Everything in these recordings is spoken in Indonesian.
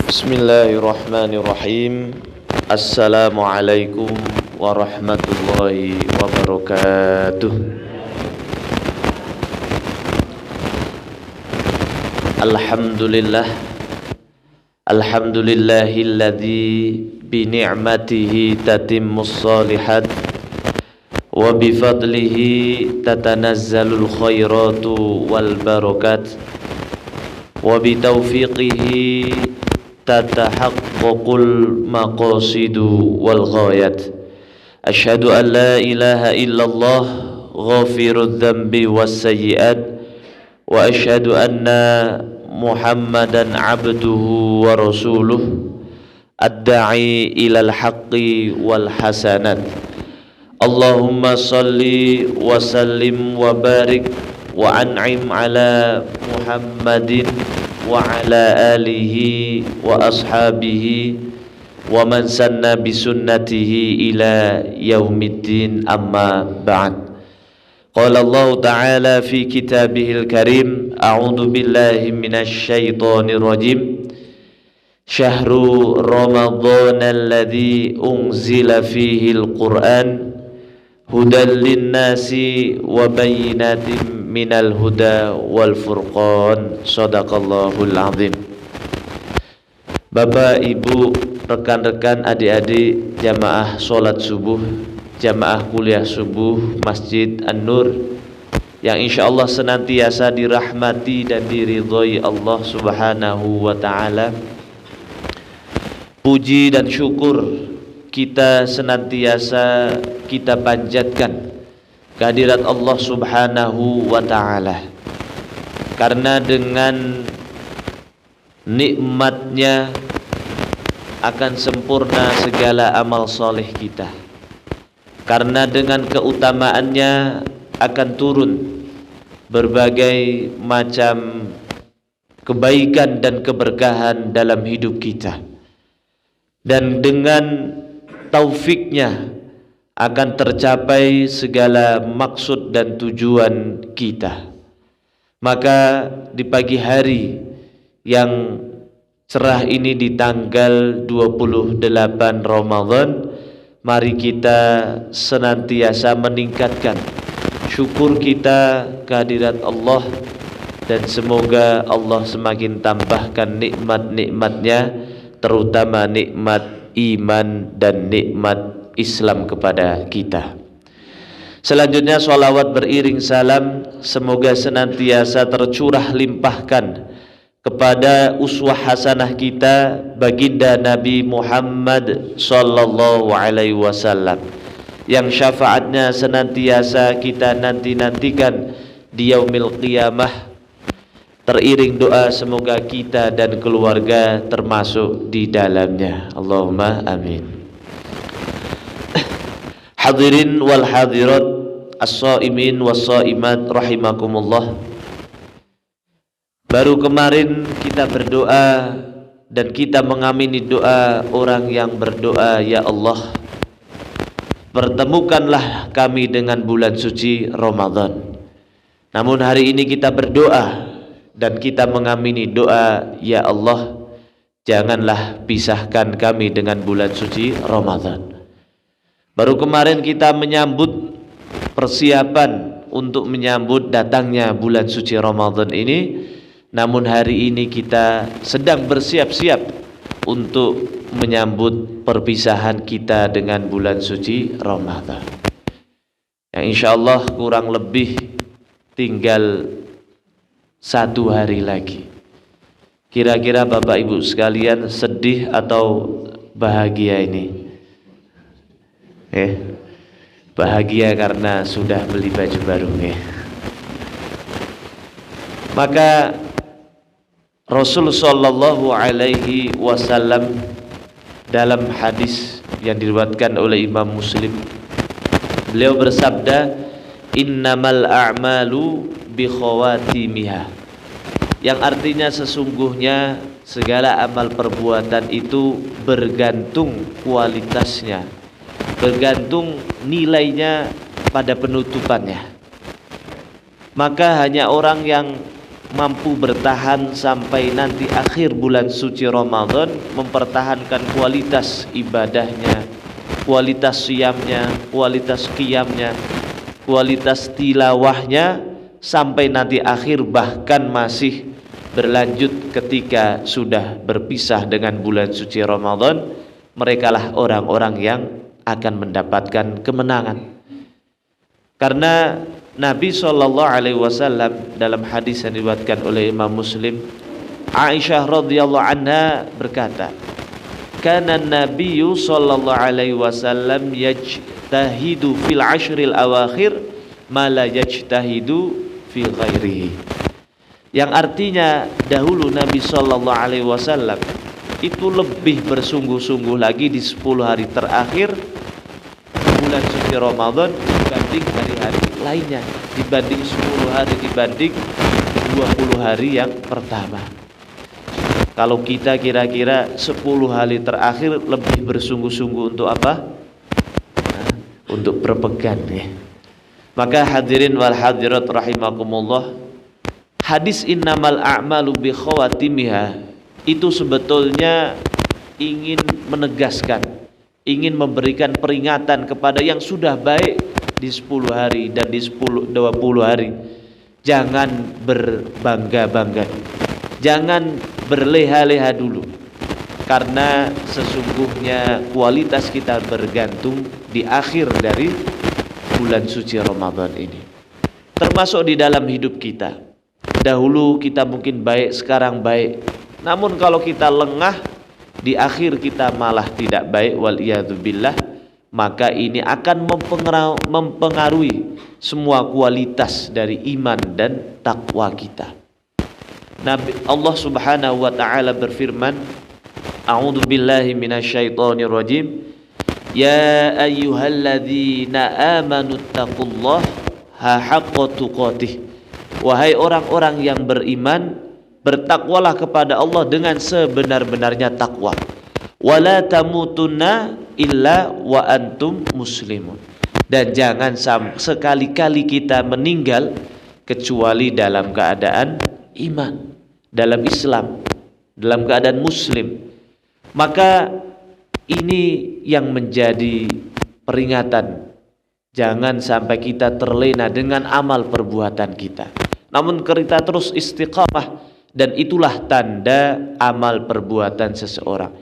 Bismillahirrahmanirrahim. Assalamualaikum warahmatullahi wabarakatuh. Alhamdulillah. Alhamdulillahilladzi bi ni'matihi tatimmus shalihat wa bi fadlihi tatanazzalul khairatu wal barakat wa bi taufiqihi tatahaqqaqul maqasidu wal ghayat. Asyhadu an la ilaha illallah ghafirudz dzambi was sayyi'at wa asyhadu anna Muhammadan abduhu wa rasuluh ad-da'i ilal haqqi wal hasanat. Allahumma salli wa sallim wa barik wa an'im ala Muhammadin wa ala alihi wa ashabihi wa man sanna bi sunnatihi ila yaumiddin, amma ba'd. Qala Allah ta'ala fi kitabihil karim, a'udzu billahi minasy syaithanir rajim. Syahru ramadhanal ladzi unzila fihil Qur'an hudan linnasi wa bayyinatin minal huda wal furqan. Shadaqallahul azim. Bapak, Ibu, rekan-rekan, adik-adik jamaah sholat subuh, jamaah kuliah subuh Masjid An-Nur yang insyaallah senantiasa dirahmati dan diridhoi Allah Subhanahu wa ta'ala. Puji dan syukur kita senantiasa kita panjatkan kehadirat Allah Subhanahu wa ta'ala, karena dengan nikmatnya akan sempurna segala amal soleh kita, karena dengan keutamaannya akan turun berbagai macam kebaikan dan keberkahan dalam hidup kita, dan dengan taufiknya akan tercapai segala maksud dan tujuan kita. Maka di pagi hari yang cerah ini, di tanggal 28 Ramadan, mari kita senantiasa meningkatkan syukur kita kehadirat Allah, dan semoga Allah semakin tambahkan nikmat-nikmatnya, terutama nikmat iman dan nikmat Islam kepada kita. Selanjutnya sholawat beriring salam semoga senantiasa tercurah limpahkan kepada uswah hasanah kita, baginda Nabi Muhammad sallallahu alaihi wasallam, yang syafaatnya senantiasa kita nantikan di yaumil qiyamah. Teriring doa semoga kita dan keluarga termasuk di dalamnya. Allahumma amin. Hadirin wal hadirat, as-shaimin was shaimat rahimakumullah. Baru kemarin kita berdoa dan kita mengamini doa orang yang berdoa, ya Allah, pertemukanlah kami dengan bulan suci Ramadan. Namun hari ini kita berdoa dan kita mengamini doa, ya Allah, janganlah pisahkan kami dengan bulan suci Ramadan. Baru kemarin kita menyambut persiapan untuk menyambut datangnya bulan suci Ramadan ini. Namun hari ini kita sedang bersiap-siap untuk menyambut perpisahan kita dengan bulan suci Ramadan, yang insyaallah kurang lebih tinggal 1 hari lagi. Kira-kira Bapak Ibu sekalian sedih atau bahagia ini? Bahagia karena sudah beli baju baru. Maka Rasul sallallahu alaihi wasallam dalam hadis yang diriwayatkan oleh Imam Muslim, beliau bersabda, innamal a'malu bi khawatimiha, yang artinya sesungguhnya segala amal perbuatan itu bergantung kualitasnya, bergantung nilainya pada penutupannya. Maka hanya orang yang mampu bertahan sampai nanti akhir bulan suci Ramadan, mempertahankan kualitas ibadahnya, kualitas siyamnya, kualitas qiyamnya, kualitas tilawahnya sampai nanti akhir, bahkan masih berlanjut ketika sudah berpisah dengan bulan suci Ramadan, merekalah orang-orang yang akan mendapatkan kemenangan. Karena Nabi SAW dalam hadis yang diriwayatkan oleh Imam Muslim, Aisyah radhiyallahu anha berkata, "Kana Nabiyyu sallallahu alaihi wasallam yajtahidu fil ashril awakhir ma la yajtahidu fi ghairihi." Yang artinya dahulu Nabi sallallahu alaihi wasallam itu lebih bersungguh-sungguh lagi di 10 hari terakhir bulan suci Ramadan dibanding hari-hari lainnya, dibanding 10 hari, dibanding 20 hari yang pertama. Kalau kita kira-kira 10 hari terakhir lebih bersungguh-sungguh untuk apa? Nah, untuk berpegang ya. Maka hadirin wal hadirat rahimakumullah, hadis innamal a'malu bi khawatimiha itu sebetulnya ingin menegaskan, ingin memberikan peringatan kepada yang sudah baik di 10 hari dan di 20 hari. Jangan berbangga-bangga, jangan berleha-leha dulu, karena sesungguhnya kualitas kita bergantung di akhir dari bulan suci Ramadan ini. Termasuk di dalam hidup kita, dahulu kita mungkin baik, sekarang baik, namun kalau kita lengah di akhir kita malah tidak baik, waliyadzubillah, maka ini akan mempengaruhi semua kualitas dari iman dan takwa kita. Nabi Allah Subhanahu wa taala berfirman, A'udzu billahi minasyaitonir rajim, ya ayyuhalladzina amanu taqullaha haqqa tuqatih. Wahai orang-orang yang beriman, bertakwalah kepada Allah dengan sebenar-benarnya takwa. Wala tamutunna illa wa antum muslimun. Dan jangan sekali-kali kita meninggal kecuali dalam keadaan iman, dalam Islam, dalam keadaan muslim. Maka ini yang menjadi peringatan, jangan sampai kita terlena dengan amal perbuatan kita, namun kita terus istiqamah, dan itulah tanda amal perbuatan seseorang.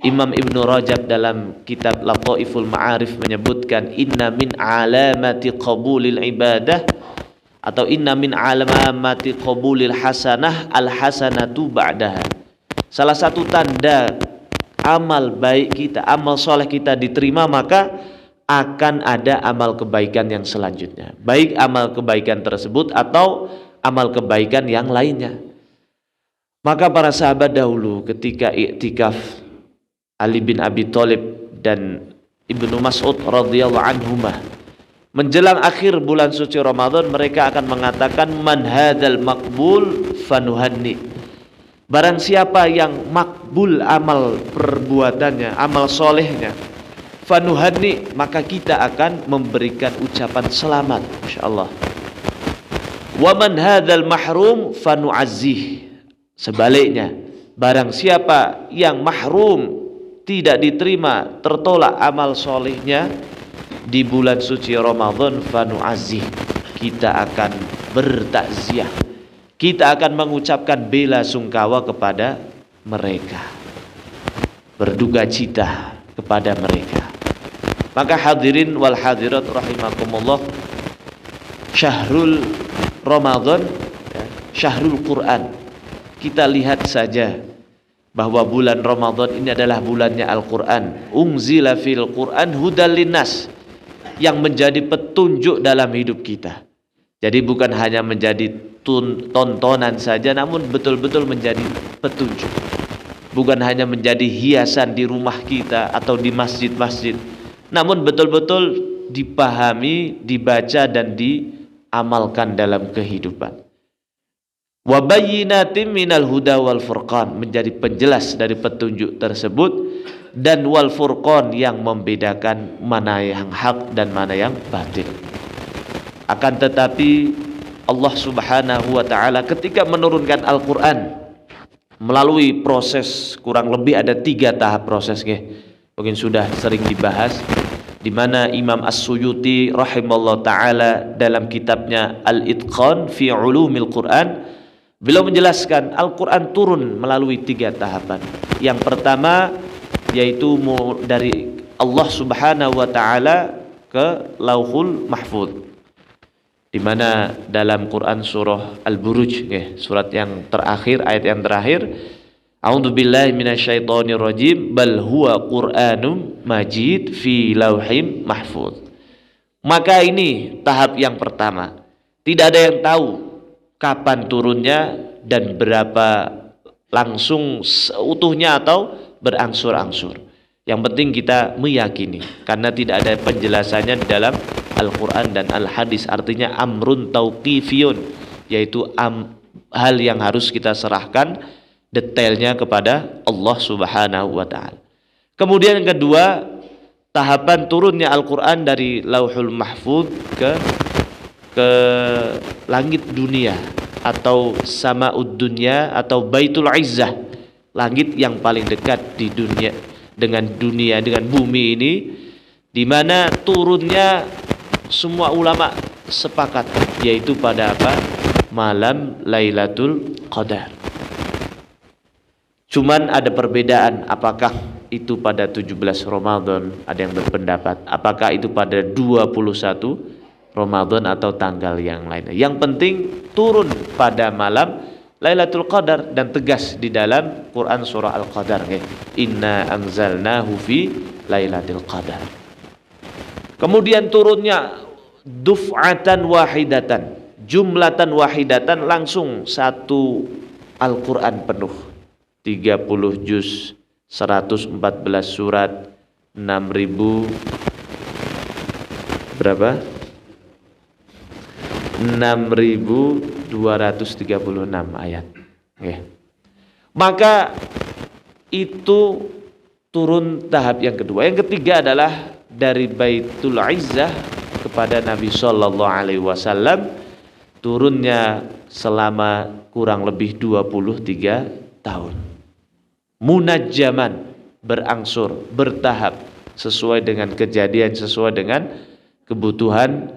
Imam Ibnu Rajab dalam kitab Lataiful Ma'arif menyebutkan, inna min alamati qabulil ibadah, atau inna min alamati qabulil hasanah al hasanatu ba'daha. Salah satu tanda amal baik kita, amal soleh kita diterima, maka akan ada amal kebaikan yang selanjutnya, baik amal kebaikan tersebut atau amal kebaikan yang lainnya. Maka para sahabat dahulu ketika iktikaf, Ali bin Abi Thalib dan Ibnu Mas'ud radhiyallahu anhumah, menjelang akhir bulan suci Ramadan, mereka akan mengatakan, man hadzal maqbul fanuhanni. Barang siapa yang makbul amal perbuatannya, amal solehnya, fanuhanni, maka kita akan memberikan ucapan selamat, insyaallah. Wa man hadzal mahrum fanu'azzih. Sebaliknya, barang siapa yang mahrum, tidak diterima, tertolak amal solehnya di bulan suci Ramadan, fanu'azzih, kita akan bertakziah, kita akan mengucapkan bela sungkawa kepada mereka, berduka cita kepada mereka. Maka hadirin wal hadirat rahimakumullah, syahrul Ramadan, syahrul Quran. Kita lihat saja bahwa bulan Ramadan ini adalah bulannya Al-Quran. Unzila fil Quran hudal linnas, yang menjadi petunjuk dalam hidup kita. Jadi bukan hanya menjadi tontonan saja, namun betul-betul menjadi petunjuk. Bukan hanya menjadi hiasan di rumah kita atau di masjid-masjid, namun betul-betul dipahami, dibaca dan diamalkan dalam kehidupan. Wa bayyinatin minal huda wal furqan, menjadi penjelas dari petunjuk tersebut, dan wal furqan, yang membedakan mana yang hak dan mana yang batil. Akan tetapi Allah Subhanahu wa taala ketika menurunkan Al-Qur'an melalui proses kurang lebih ada 3 tahap prosesnya. Mungkin sudah sering dibahas, di mana Imam As-Suyuti rahimallahu taala dalam kitabnya Al-Itqan fi Ulumil Quran, beliau menjelaskan Al-Quran turun melalui 3 tahapan. Yang pertama yaitu dari Allah Subhanahu wa taala ke Lauhul Mahfuz, di mana dalam Quran surah Al-Buruj, surat yang terakhir, ayat yang terakhir, A'udzubillahi minasyaitonirrajim, bal huwa Qur'anum majid fi lauhim mahfuz. Maka ini tahap yang pertama. Tidak ada yang tahu kapan turunnya dan berapa langsung seutuhnya atau berangsur-angsur. Yang penting kita meyakini, karena tidak ada penjelasannya di dalam Al-Quran dan Al-Hadis. Artinya amrun tauqifiyun, yaitu hal yang harus kita serahkan detailnya kepada Allah Subhanahu wa ta'ala. Kemudian yang kedua, tahapan turunnya Al-Quran dari Lauhul Mahfuz ke langit dunia atau Sama'ud Dunya atau Baitul Izzah, langit yang paling dekat di dunia dengan bumi ini, di mana turunnya semua ulama sepakat, yaitu pada apa? Malam Lailatul Qadar. Cuman ada perbedaan, apakah itu pada 17 Ramadan, ada yang berpendapat apakah itu pada 21 Ramadan atau tanggal yang lain. Yang penting turun pada malam Lailatul Qadar, dan tegas di dalam Quran surah Al-Qadar, Inna anzalnahu fi Lailatul Qadar. Kemudian turunnya duf'atan wahidatan, jumlatan wahidatan, langsung satu Al-Quran penuh, 30 juz, 114 surat, 6.000 berapa? 6.236 ayat. Maka itu turun tahap yang kedua. Yang ketiga adalah dari Baitul Izzah kepada Nabi Sallallahu Alaihi Wasallam, turunnya selama kurang lebih 23 tahun. Munajjaman, berangsur, bertahap, sesuai dengan kejadian, sesuai dengan kebutuhan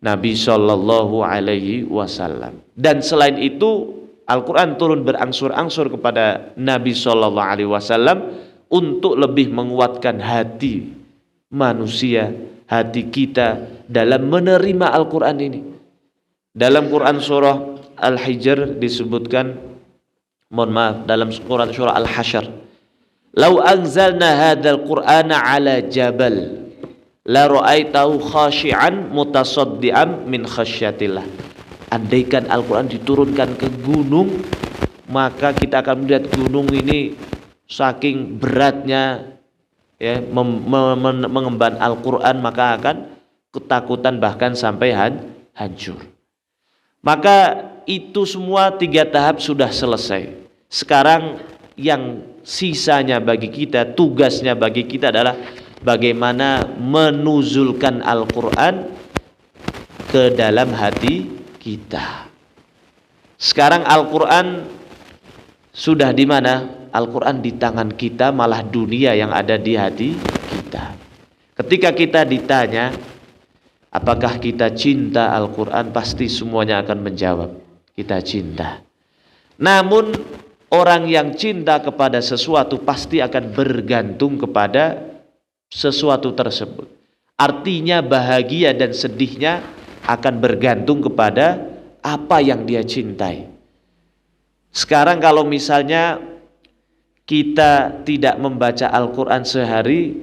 Nabi Sallallahu Alaihi Wasallam. Dan selain itu Al-Quran turun berangsur-angsur kepada Nabi Sallallahu Alaihi Wasallam untuk lebih menguatkan hati manusia, hati kita dalam menerima Al-Quran ini. Dalam Quran surah Al-Hijr disebutkan, dalam surah Al-Hasyr, "Lau anzalna hadzal Qur'ana 'ala jabal la ra'aitahu khashi'an mutasaddian min khasyatillah." Andaikan Al-Quran diturunkan ke gunung, maka kita akan melihat gunung ini saking beratnya, mengemban Al-Quran, maka akan ketakutan bahkan sampai hancur. Maka itu semua 3 tahap sudah selesai. Sekarang yang sisanya bagi kita, tugasnya bagi kita adalah bagaimana menuzulkan Al-Quran ke dalam hati kita. Sekarang Al-Quran sudah di mana? Al-Quran di tangan kita, malah dunia yang ada di hati kita. Ketika kita ditanya apakah kita cinta Al-Quran, pasti semuanya akan menjawab kita cinta. Namun orang yang cinta kepada sesuatu pasti akan bergantung kepada sesuatu tersebut. Artinya bahagia dan sedihnya akan bergantung kepada apa yang dia cintai. Sekarang kalau misalnya kita tidak membaca Al-Quran sehari,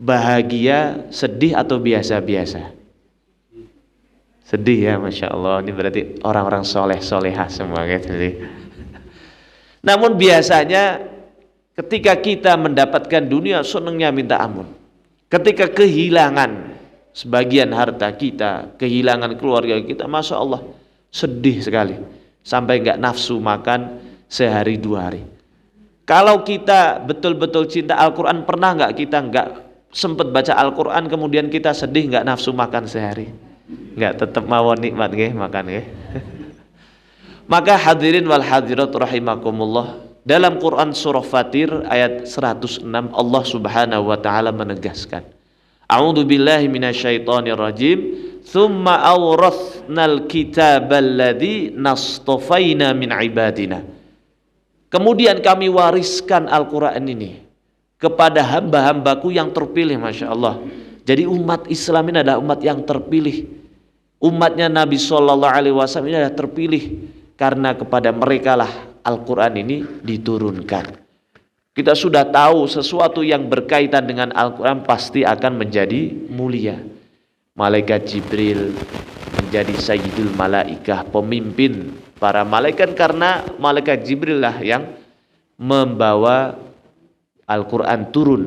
bahagia, sedih atau biasa-biasa? Sedih ya, Masya Allah. Ini berarti orang-orang soleh-solehah semua gitu. Namun biasanya ketika kita mendapatkan dunia, senangnya minta ampun. Ketika kehilangan sebagian harta kita, kehilangan keluarga kita, Masya Allah, sedih sekali. Sampai nggak nafsu makan sehari 2 hari. Kalau kita betul-betul cinta Al-Quran, pernah nggak kita nggak sempat baca Al-Quran, kemudian kita sedih nggak nafsu makan sehari? Enggak, tetap mawon nikmat nggih makan nggih. Maka hadirin wal hadirat rahimakumullah, dalam Quran surah Fatir ayat 106 Allah Subhanahu wa taala menegaskan, A'udzu billahi minasyaitonir rajim, tsumma awrathnal kitabal ladzi nastafaina min ibadina. Kemudian kami wariskan Al-Qur'an ini kepada hamba-hambaku yang terpilih, Masya Allah. Jadi umat Islam ini adalah umat yang terpilih. Umatnya Nabi SAW ini adalah terpilih karena kepada mereka lah Al-Quran ini diturunkan. Kita sudah tahu sesuatu yang berkaitan dengan Al-Quran pasti akan menjadi mulia. Malaikat Jibril menjadi Sayyidul Malaikah, pemimpin para malaikat, karena Malaikat Jibril lah yang membawa Al-Quran turun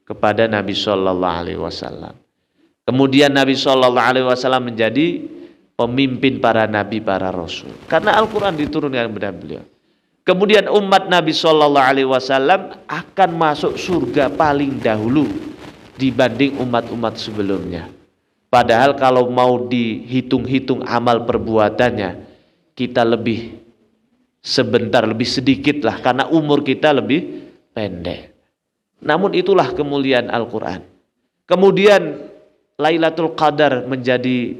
kepada Nabi SAW. Kemudian Nabi SAW menjadi pemimpin para nabi, para rasul, karena Al-Quran diturunkan kepada beliau. Kemudian umat Nabi SAW akan masuk surga paling dahulu dibanding umat-umat sebelumnya. Padahal kalau mau dihitung-hitung amal perbuatannya, kita lebih sebentar, lebih sedikit lah, karena umur kita lebih pendek. Namun itulah kemuliaan Al-Quran. Kemudian Lailatul Qadar menjadi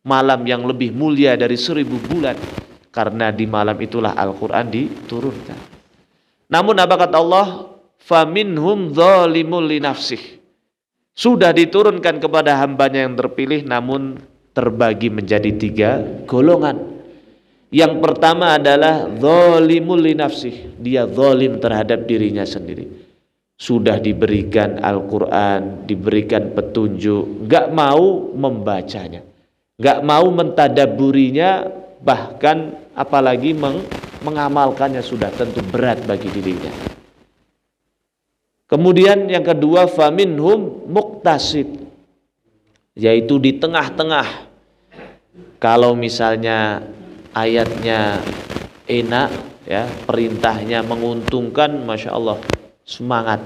malam yang lebih mulia dari 1000 bulan, karena di malam itulah Al-Quran diturunkan. Namun apa kata Allah? Faminhum zalimul li nafsih. Sudah diturunkan kepada hambanya yang terpilih, namun terbagi menjadi 3 golongan. Yang pertama adalah zalimul li nafsih. Dia zalim terhadap dirinya sendiri. Sudah diberikan Al-Quran, diberikan petunjuk, gak mau membacanya, gak mau mentadaburinya, bahkan apalagi mengamalkannya sudah tentu berat bagi dirinya. Kemudian yang kedua, faminhum muqtasid, yaitu di tengah-tengah. Kalau misalnya ayatnya enak, ya, perintahnya menguntungkan, Masya Allah, semangat.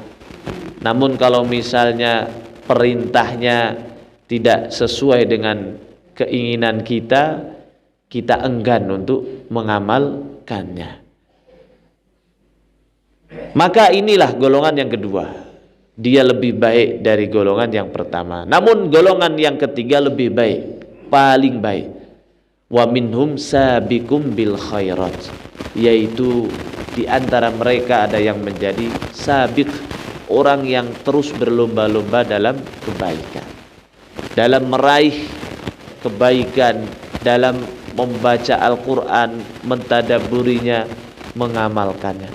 Namun kalau misalnya perintahnya tidak sesuai dengan keinginan kita, kita enggan untuk mengamalkannya. Maka inilah golongan yang kedua. Dia lebih baik dari golongan yang pertama. Namun golongan yang ketiga lebih baik, paling baik. Wa minhum sabiqum bil khairat, yaitu di antara mereka ada yang menjadi sabiq, orang yang terus berlomba-lomba dalam kebaikan, dalam meraih kebaikan, dalam membaca Al-Quran, mentadaburinya, mengamalkannya.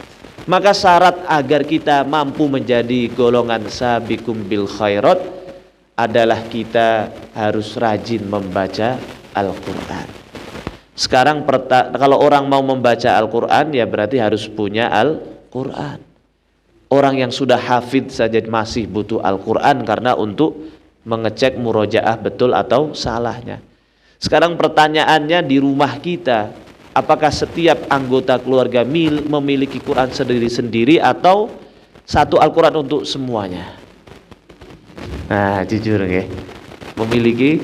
Maka syarat agar kita mampu menjadi golongan sabiqum bil khairat adalah kita harus rajin membaca Al-Quran. Sekarang kalau orang mau membaca Al-Quran, ya berarti harus punya Al-Quran. Orang yang sudah hafidz saja masih butuh Al-Quran karena untuk mengecek murojaah betul atau salahnya. Sekarang pertanyaannya, di rumah kita, apakah setiap anggota keluarga memiliki Quran sendiri-sendiri atau satu Al-Quran untuk semuanya? Nah, jujur ya, memiliki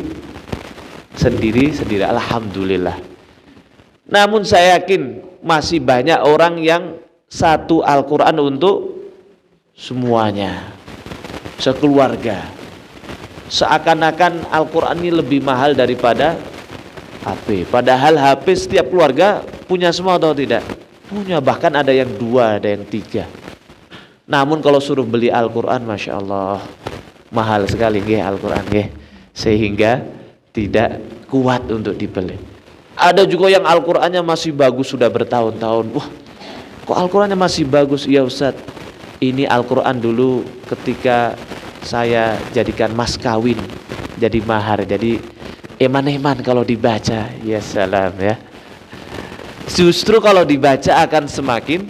sendiri-sendiri, alhamdulillah. Namun saya yakin masih banyak orang yang satu Al-Quran untuk semuanya, sekeluarga. Seakan-akan Al-Quran ini lebih mahal daripada HP. Padahal HP setiap keluarga punya semua atau tidak? Punya, bahkan ada yang 2, ada yang 3. Namun kalau suruh beli Al-Quran, Masya Allah, mahal sekali Al-Quran, sehingga tidak kuat untuk dibeli. Ada juga yang Al-Qurannya masih bagus sudah bertahun-tahun. Wah, kok Al-Qurannya masih bagus? Ya Ustadz, ini Al-Quran dulu ketika saya jadikan mas kawin, jadi mahar, jadi eman-eman kalau dibaca. Ya salam ya. Justru kalau dibaca akan semakin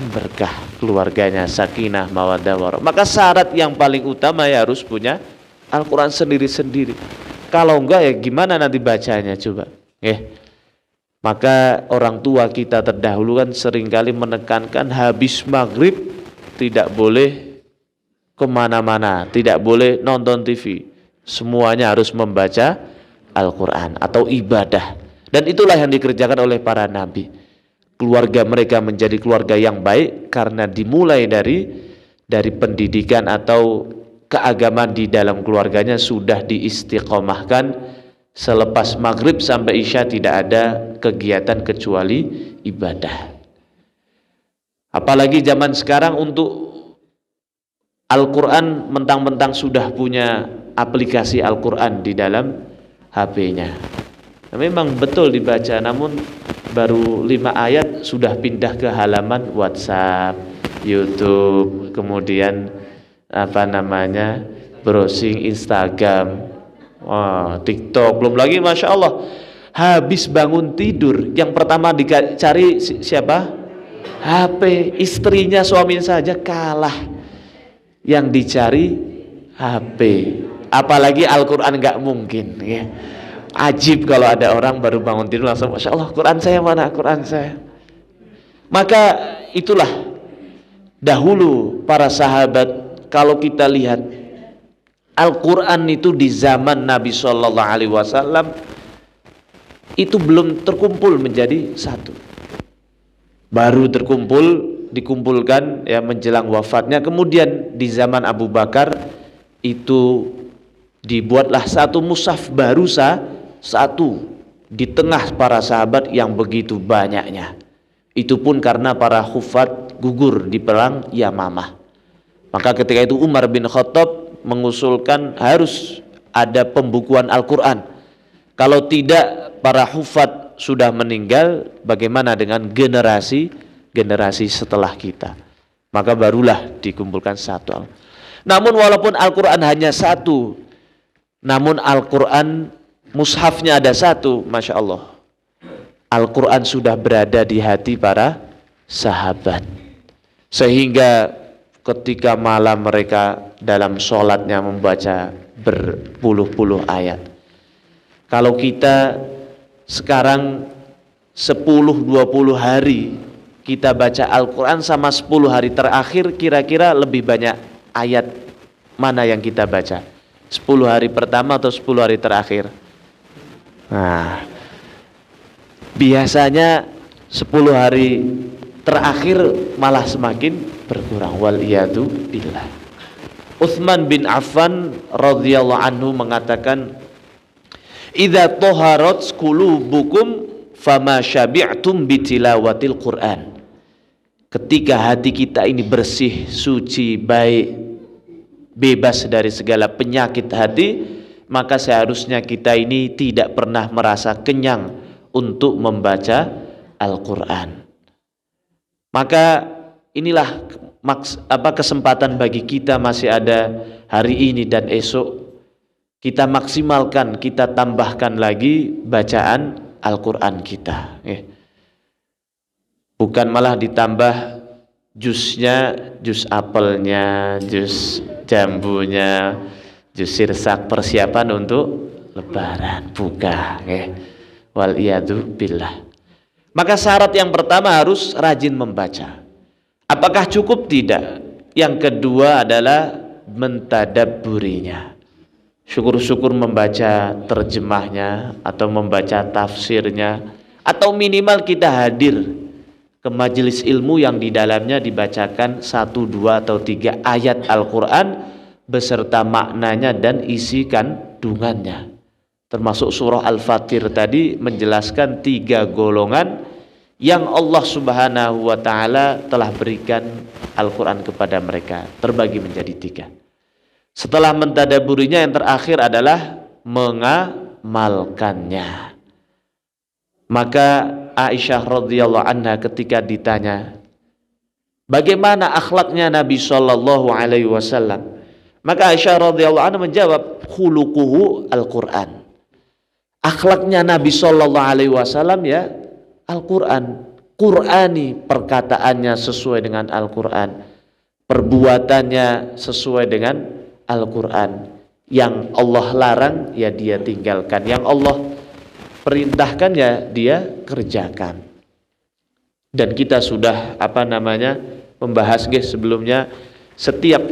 berkah keluarganya, sakinah, mawaddah warahmah. Maka syarat yang paling utama ya harus punya Al-Quran sendiri-sendiri. Kalau enggak ya gimana nanti bacanya coba? Maka orang tua kita terdahulu kan seringkali menekankan habis maghrib tidak boleh kemana-mana, tidak boleh nonton TV, semuanya harus membaca Al-Quran atau ibadah. Dan itulah yang dikerjakan oleh para nabi. Keluarga mereka menjadi keluarga yang baik karena dimulai dari pendidikan atau keagamaan di dalam keluarganya sudah diistiqomahkan. Selepas maghrib sampai isya tidak ada kegiatan kecuali ibadah. Apalagi zaman sekarang untuk Al-Quran mentang-mentang sudah punya aplikasi Al-Quran di dalam HP-nya. Memang betul dibaca, namun baru 5 ayat sudah pindah ke halaman WhatsApp, YouTube, kemudian browsing Instagram, TikTok, belum lagi Masya Allah habis bangun tidur yang pertama dicari siapa? HP. Istrinya, suaminya saja kalah, yang dicari HP, apalagi Al-Quran nggak mungkin ya. Ajib kalau ada orang baru bangun tidur langsung Masya Allah, Quran saya mana, Quran saya. Maka itulah dahulu para sahabat. Kalau kita lihat Al-Quran itu di zaman Nabi SAW itu belum terkumpul menjadi satu, baru dikumpulkan ya menjelang wafatnya. Kemudian di zaman Abu Bakar itu dibuatlah satu mushaf baru satu di tengah para sahabat yang begitu banyaknya. Itu pun karena para hufat gugur di perang Yamamah. Maka ketika itu Umar bin Khattab mengusulkan harus ada pembukuan Al-Quran. Kalau tidak, para hufat sudah meninggal, bagaimana dengan generasi setelah kita? Maka barulah dikumpulkan satu. Namun walaupun Al-Quran hanya satu, namun Al-Quran mushafnya ada satu, Masya Allah, Al-Quran sudah berada di hati para sahabat, sehingga ketika malam mereka dalam sholatnya membaca berpuluh-puluh ayat. Kalau kita sekarang 10-20 hari kita baca Al-Quran sama 10 hari terakhir, kira-kira lebih banyak ayat mana yang kita baca? 10 hari pertama atau 10 hari terakhir? Nah, biasanya 10 hari terakhir malah semakin berkurang. Waliyadu billah. Utsman bin Affan radhiyallahu anhu mengatakan, "Idza taharat qulubukum fama syabi'tum bitilawatil Qur'an." Ketika hati kita ini bersih, suci, baik, bebas dari segala penyakit hati, maka seharusnya kita ini tidak pernah merasa kenyang untuk membaca Al-Quran. Maka inilah kesempatan bagi kita, masih ada hari ini dan esok, kita maksimalkan, kita tambahkan lagi bacaan Al-Quran kita. Bukan malah ditambah jusnya, jus apelnya, jus jambunya, jus sirsak persiapan untuk lebaran. Bukan. Waliyadu billah. Maka syarat yang pertama harus rajin membaca. Apakah cukup? Tidak. Yang kedua adalah mentadabburinya. Syukur-syukur membaca terjemahnya atau membaca tafsirnya, atau minimal kita hadir ke majelis ilmu yang di dalamnya dibacakan 1, 2, atau 3 ayat Al-Quran beserta maknanya dan isi kandungannya. Termasuk surah Al-Fatir tadi menjelaskan 3 golongan yang Allah Subhanahu wa ta'ala telah berikan Al-Quran kepada mereka, terbagi menjadi 3. Setelah mentadaburinya, yang terakhir adalah mengamalkannya. Maka Aisyah radhiyallahu anha ketika ditanya bagaimana akhlaknya Nabi sallallahu alaihi wasallam, maka Aisyah radhiyallahu anha menjawab, khuluquhu Al-Quran. Akhlaknya Nabi sallallahu alaihi wasallam ya Al-Quran. Qur'ani, perkataannya sesuai dengan Al-Quran, perbuatannya sesuai dengan Al-Quran. Yang Allah larang ya dia tinggalkan, yang Allah perintahkan ya dia kerjakan. Dan kita sudah membahas sebelumnya, setiap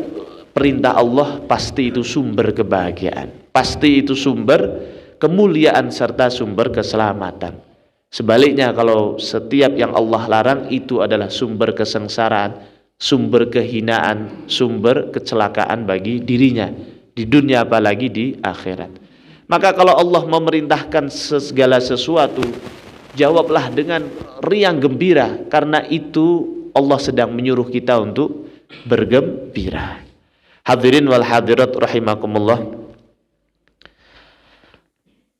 perintah Allah pasti itu sumber kebahagiaan, pasti itu sumber kemuliaan serta sumber keselamatan. Sebaliknya kalau setiap yang Allah larang itu adalah sumber kesengsaraan, sumber kehinaan, sumber kecelakaan bagi dirinya di dunia apalagi di akhirat. Maka kalau Allah memerintahkan segala sesuatu, jawablah dengan riang gembira, karena itu Allah sedang menyuruh kita untuk bergembira. Hadirin wal hadirat rahimakumullah,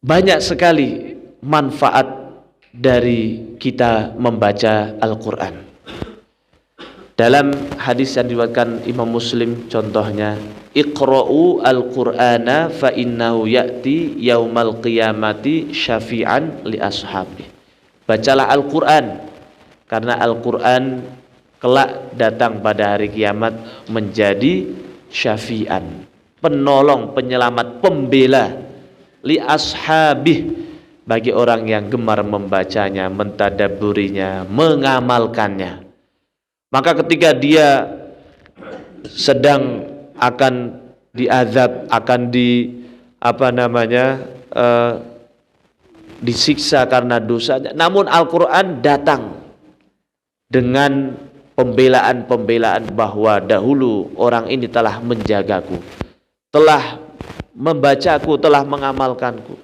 banyak sekali manfaat dari kita membaca Al-Quran. Dalam hadis yang diriwayatkan Imam Muslim contohnya, Iqra'u al-Qur'ana fa innahu ya'ti yaumal qiyamati syafi'an li ashabi. Bacalah Al-Quran, karena Al-Quran kelak datang pada hari kiamat menjadi syafi'an, penolong, penyelamat, pembela, li ashabih, bagi orang yang gemar membacanya, mentadabburinya, mengamalkannya. Maka ketika dia sedang akan diazab, akan disiksa karena dosanya, namun Al-Quran datang dengan pembelaan-pembelaan bahwa dahulu orang ini telah menjagaku, telah membacaku, telah mengamalkanku,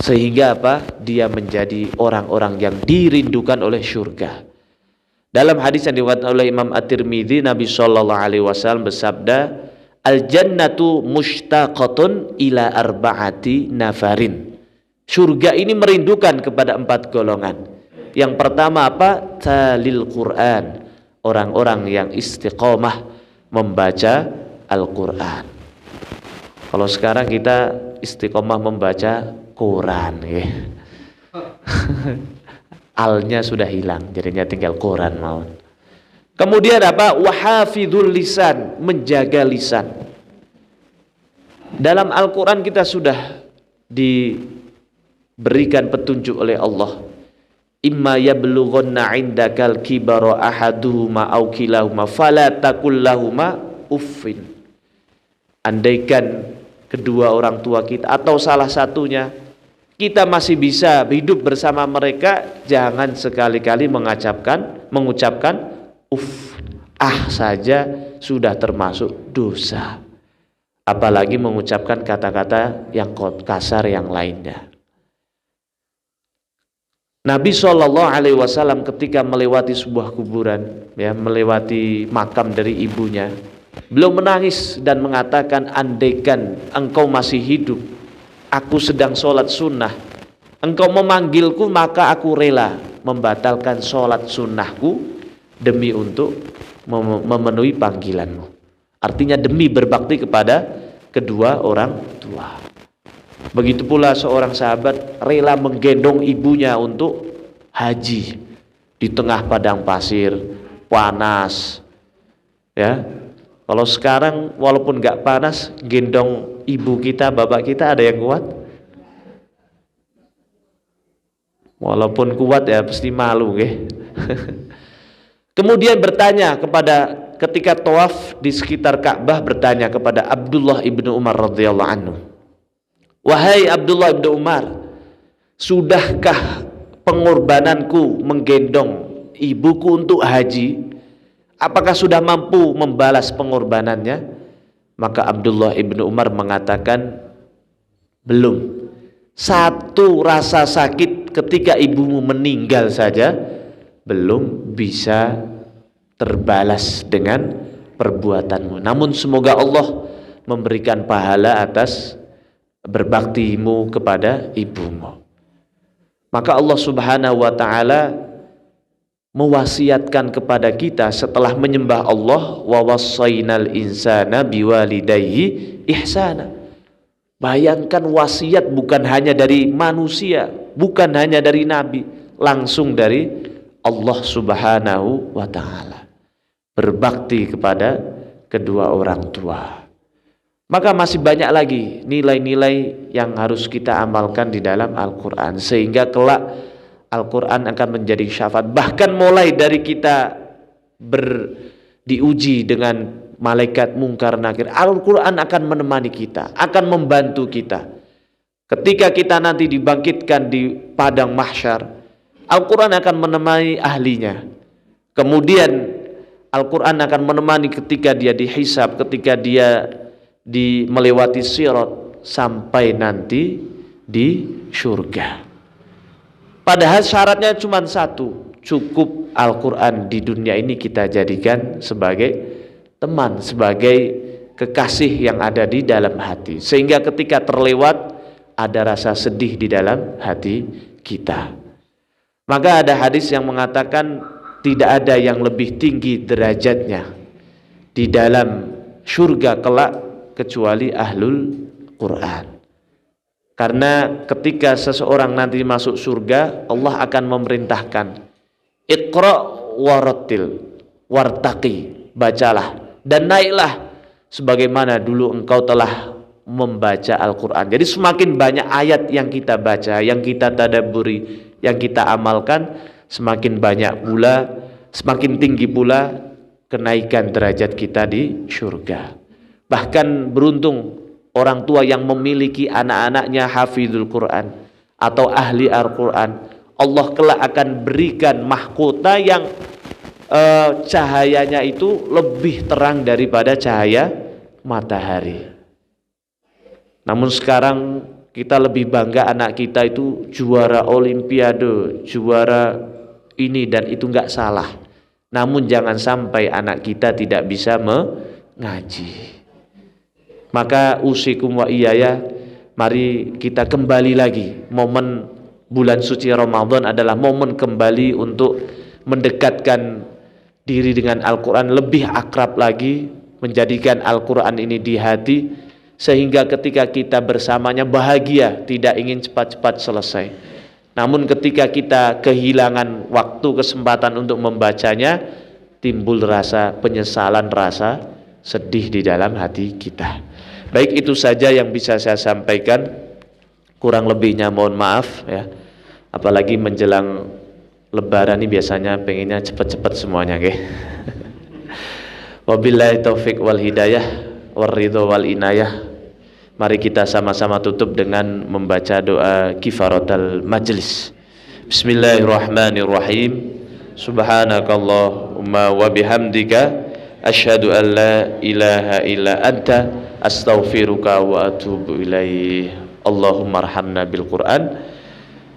sehingga dia menjadi orang-orang yang dirindukan oleh syurga. Dalam hadis yang diriwayatkan oleh Imam At-Tirmidzi, Nabi sallallahu alaihi wasallam bersabda, "Al-jannatu mushtaqatun ila arba'ati nafarin." Surga ini merindukan kepada 4 golongan. Yang pertama Talil Quran, orang-orang yang istiqomah membaca Al-Quran. Kalau sekarang kita istiqomah membaca Quran, ya. Alnya sudah hilang, jadinya tinggal Quran mawon. Kemudian wahafidhul lisan, menjaga lisan. Dalam Al-Quran kita sudah diberikan petunjuk oleh Allah. Imma yablughanna 'indakal kibara ahaduhuma aw kilahuma fala taqul lahumā uffin. Andaikan kedua orang tua kita atau salah satunya kita masih bisa hidup bersama mereka, jangan sekali-kali mengucapkan saja sudah termasuk dosa, apalagi mengucapkan kata-kata yang kasar yang lainnya. Nabi SAW ketika melewati sebuah kuburan, melewati makam dari ibunya, beliau menangis dan mengatakan, andaikan engkau masih hidup, aku sedang sholat sunnah, engkau memanggilku, maka aku rela membatalkan sholat sunnahku demi untuk memenuhi panggilanmu. Artinya demi berbakti kepada kedua orang tua. Begitu pula seorang sahabat rela menggendong ibunya untuk haji di tengah padang pasir, panas. Ya, kalau sekarang walaupun nggak panas, gendong ibu kita, bapak kita, ada yang kuat? Walaupun kuat ya pasti malu, Kemudian bertanya ketika tawaf di sekitar Ka'bah, bertanya kepada Abdullah ibnu Umar radhiyallahu anhu, wahai Abdullah ibnu Umar, sudahkah pengorbananku menggendong ibuku untuk haji? Apakah sudah mampu membalas pengorbanannya? Maka Abdullah ibnu Umar mengatakan, belum. Satu rasa sakit ketika ibumu meninggal saja belum bisa terbalas dengan perbuatanmu. Namun semoga Allah memberikan pahala atas berbaktimu kepada ibumu. Maka Allah Subhanahu wa ta'ala mewasiatkan kepada kita setelah menyembah Allah, wa wassaynal insana biwalidayhi ihsana. Bayangkan wasiat bukan hanya dari manusia, bukan hanya dari nabi, langsung dari Allah Subhanahu wa ta'ala. Berbakti kepada kedua orang tua. Maka masih banyak lagi nilai-nilai yang harus kita amalkan di dalam Al-Quran, sehingga kelak Al-Quran akan menjadi syafaat. Bahkan mulai dari kita diuji dengan malaikat mungkar nakir, Al-Quran akan menemani kita, akan membantu kita. Ketika kita nanti dibangkitkan di padang mahsyar, Al-Quran akan menemani ahlinya. Kemudian Al-Quran akan menemani ketika dia dihisab, ketika dia melewati sirat, sampai nanti di surga. Padahal syaratnya cuma satu, cukup Al-Quran di dunia ini kita jadikan sebagai teman, sebagai kekasih yang ada di dalam hati, sehingga ketika terlewat ada rasa sedih di dalam hati kita. Maka ada hadis yang mengatakan tidak ada yang lebih tinggi derajatnya di dalam surga kelak kecuali ahlul Quran. Karena ketika seseorang nanti masuk surga, Allah akan memerintahkan, Iqra warattil wartaqi, bacalah dan naiklah sebagaimana dulu engkau telah membaca Al-Quran. Jadi semakin banyak ayat yang kita baca, yang kita tadabburi, yang kita amalkan, semakin banyak pula, semakin tinggi pula kenaikan derajat kita di surga. Bahkan beruntung orang tua yang memiliki anak-anaknya hafizul Quran atau ahli Al-Quran. Allah kelak akan berikan mahkota yang cahayanya itu lebih terang daripada cahaya matahari. Namun sekarang kita lebih bangga anak kita itu juara olimpiade, juara ini dan itu enggak salah. Namun jangan sampai anak kita tidak bisa mengaji. Maka usikum wa iyaya, mari kita kembali lagi. Momen bulan suci Ramadan adalah momen kembali untuk mendekatkan diri dengan Al-Quran, lebih akrab lagi, menjadikan Al-Quran ini di hati, sehingga ketika kita bersamanya bahagia, tidak ingin cepat-cepat selesai. Namun ketika kita kehilangan waktu, kesempatan untuk membacanya, timbul rasa penyesalan, rasa sedih di dalam hati kita. Baik, itu saja yang bisa saya sampaikan. Kurang lebihnya mohon maaf ya. Apalagi menjelang Lebaran ini biasanya pengennya cepat-cepat semuanya, okay? Wabillahi taufik wal hidayah wal ridho wal inayah. Mari kita sama-sama tutup dengan membaca doa kifaratul majlis. Bismillahirrahmanirrahim. Subhanakallahumma wa bihamdika asyhadu an la ilaha illa anta astaghfiruka wa atubu ilaih. Allahumma arhamna bil Qur'an.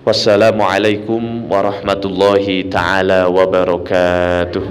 Wassalamualaikum warahmatullahi taala wabarakatuh.